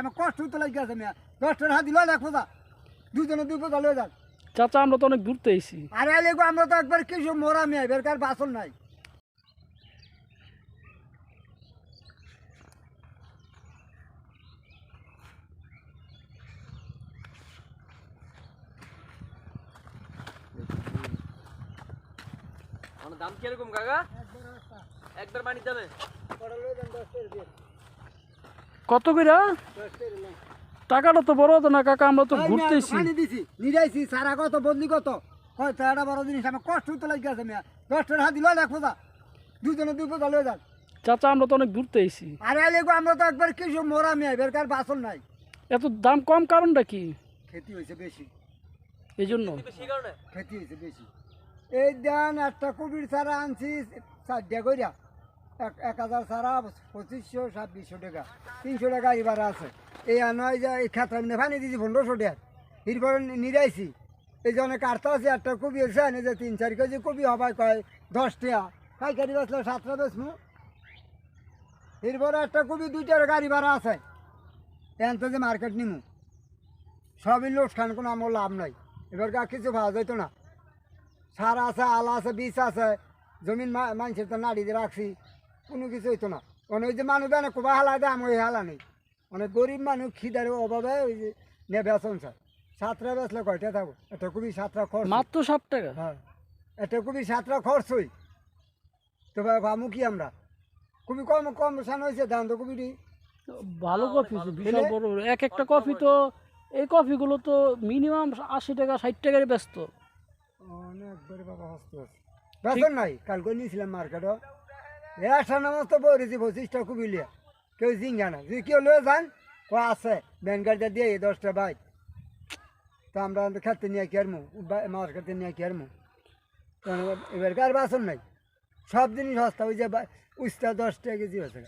আমার কষ্ট তো লাগে আছে মিয়া 10 টাকা দিল দেখো দা দুজনে দুই পয়সা লয়ে যান চাচা আমরা তো অনেক দূরতে আইছি। আরে আলেগো আমরা তো একবার কিছু মোরা মিয়া বেরকার বাসন নাই। দাম কিরকম কাকা? একবার পানি দামে কত কইরা? টাকাটা তো বড় না কাকা, আমরা তো ঘুরতেছি। পানি দিছি নিরাইছি সারা কত বদলি কত হয় তো এটা বড় জিনিস আমার কষ্ট তো লাগে আছে মিয়া 10 টাকা দিল দেখো দা দুজনে দুই পয়সা লয়ে যান চাচা আমরা তো অনেক দূরতে আইছি। আরে আলেগো আমরা তো একবার কিছু মোরা মিয়া বেরকার বাসন নাই। এত দাম কম কারণটা কি? খেতে হয়েছে বেশি এই জন্য বেশি কারণে খেতে হয়েছে বেশি। এই দেন একটা কবির চারা আনছি 4 কইরা 1000 চারা 2500 2600 টাকা 300 টাকা গাড়ি ভাড়া আছে। এই নয় যে এই খাতা পানি দিয়েছি 1500 টাকা এরপরে নিরাইছি এই জন্য কাটতে আছে একটা কবি এসে আনে যে 3-4 কেজি কবি হবাই কয় 10 টাকা পাইকারি বেচলে 7 টাকা বেচমু। এরপরে একটা কবি 2 টাকা গাড়ি ভাড়া আছে এনতে যে মার্কেট নিমু সবই লোকসান, কোনো আমার লাভ নাই। এবার কিছু পাওয়া যেত না, সার আছে আলা আছে বীজ আছে জমিন মানুষের তো নাড়িতে রাখছি কোনো কিছু হইতো না। ওই যে মানুষ বেনে কোবা হালা দেয় আমি ওই হালা নেই অনেক গরিব মানুষ খিদার অভাবে ওই যে নে বেসন চায় 7 টাকা বেচলে কয়টা থাকবো এটা খুবই 7 টাকা খরচ মাত্র 7 টাকা। হ্যাঁ এটা খুবই 7 টাকা খরচ হই তো আমু কি আমরা খুবই কম কম সান হয়েছে ধান তো খুবই ভালো কফি বিশাল বড় এক একটা কফি তো এই কফিগুলো তো মিনিমাম 80 টাকা 60 টাকার ব্যস্ত। অনেকবারে বাবা হস্ত আছে বেতন নাই কালকে নিয়েছিলাম মার্কেটও একটা নামাজ তো বলেছি 25 টাকা খুবই লিয়া কেউ জিঙ্গা না যদি কেউ লয়ে যান ও আছে ব্যান গাড়িটা দিয়ে 10টা বাইক তো আমরা খেতে নিয়ে কি আরমু মার্কেটে নিয়ে কি আরমু এবার কার বাসন নাই সব জিনিস সস্তা ওই যে উস্তা 10 টাকা কেজি হয়েছে।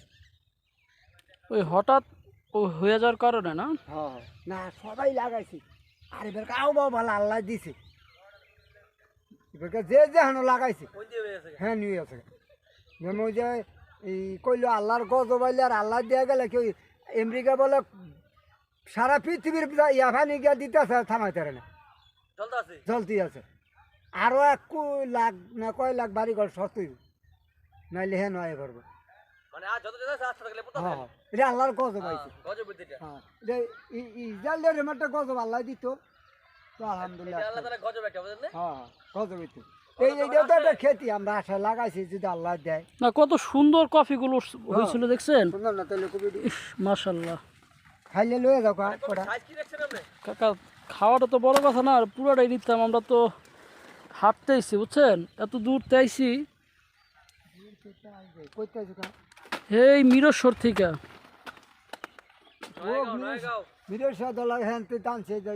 ওই হঠাৎ ও হয়ে যাওয়ার কারণে না? হ্যাঁ না সবাই লাগাইছি আর এবার কাউ বাবা ভালো আল্লাহ দিছে এবার যে যেন লাগাইছে হ্যাঁ নিয়ে আছে যেমন ওই যে এই কইলো আল্লাহর গজব আইলে আর আল্লাহ দেওয়া গেলে কেউ আমেরিকা বলে সারা পৃথিবীর ইয়া পানি গিয়া দিতে আছে থামাইতে পারে না চলতেই আছে। আরও 1 লাখ না কয় লাখ বাড়ি ঘর সত্যি নাইলে হ্যাঁ নয় করবো এটা আল্লাহর গজব আইছে। হ্যাঁ এটা ইসরায়েলের একটা গজব আল্লাহ দিত তো আলহামদুলিল্লাহ হ্যাঁ গজব হইতো এইটা তো একটা খেতি আমরা আশা লাগাইছি যদি আল্লাহ দেয় না। কত সুন্দর কফিগুলো হয়েছিল দেখছেন? সুন্দর না তাহলে খুবই মাশাআল্লাহ। খাইলে লয়ে যাও কটা কাকা খাওয়াটা তো বড় কথা না, আর পুরোটাই নিতাম। আমরা তো হাঁটতে আইছি বুঝছেন, এত দূরতে আইছি এই মিরস্বর থেকে। মিরস্বর দলা হ্যাঁ তুই টানছে যে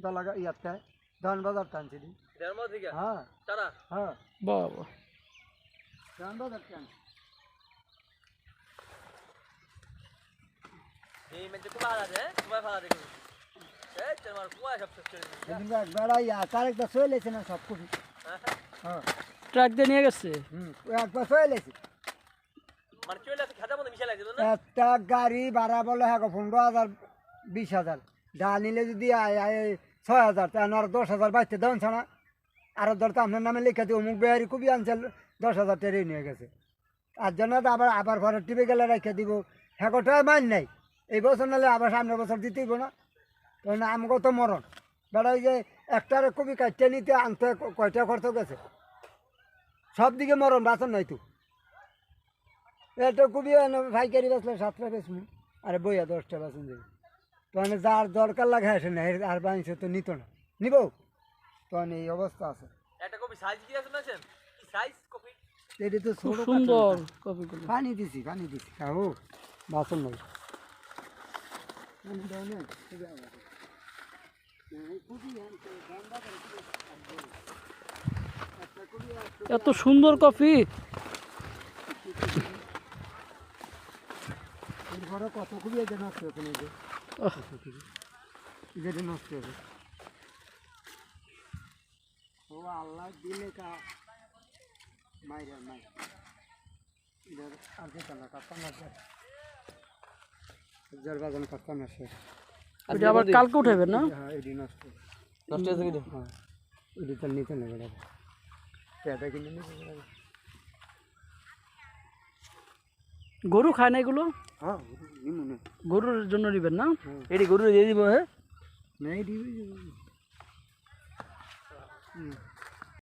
দলা ইয়াতে ধান বাজার টানছে হ্যাঁ হ্যাঁ বাবা ধান বাজার টানছে আরেকটা চলেছে না সব খুবই হ্যাঁ ট্রাক দিয়ে নিয়ে গেছে। একবার চলেছে একটা গাড়ি ভাড়া বলে হ্যাঁ 15,000 20,000 যা নিলে যদি 6,000 তাহলে আর 10,000 বাইতে দেন ছাড়া আরো ধরতে আপনার নামে লিখে দিই অমুক বেহারি খুবই আনছে 10,000 টেরে নিয়ে গেছে তার জন্য তো আবার ঘরে টিপে গেলে রেখে দিব হ্যাঁ মান নাই এই বছর নাহলে আবার সামনের বছর দিতেইব না তখন আমাকেও তো মরণ বেড়াই যে একটারে খুবই কাটতে নিতে আনতে কয়টা খরচ গেছে সব দিকে মরণ বাসন নাই তো এটা খুবই ভাইকারি বেচলে 7 টাকা বেচমু আরে বইয়া 10 টাকা বেচুন যাবে তখন যার দরকার লাগে আসে না আর বানিয়েছে তো নিত না নিব তখন এই অবস্থা আছে। এটা তো সুন্দর কফিগুলো। পানি দিছি খাও বাসন নাই এত সুন্দর কফি ঘরে কত খুবই এটা নষ্ট হয়েছে যেটা নষ্ট হয়েছে ও আল্লাহ দিলে কা মাইরা নাই আর যেটা না কাপড় না যার বাজান করতাম না সে ওইটা আবার কালকে উঠাবেন না? হ্যাঁ এটি নষ্ট নষ্ট হয়েছে কিন্তু হ্যাঁ ওইটি তার নিতে নেবে দাদা পেঁপে কিনে নিতে হবে গরু খায় না এগুলো? হ্যাঁ নিমু না গরুর জন্য নিবেন না? এটি গরু দিয়ে দিব হ্যাঁ না এটি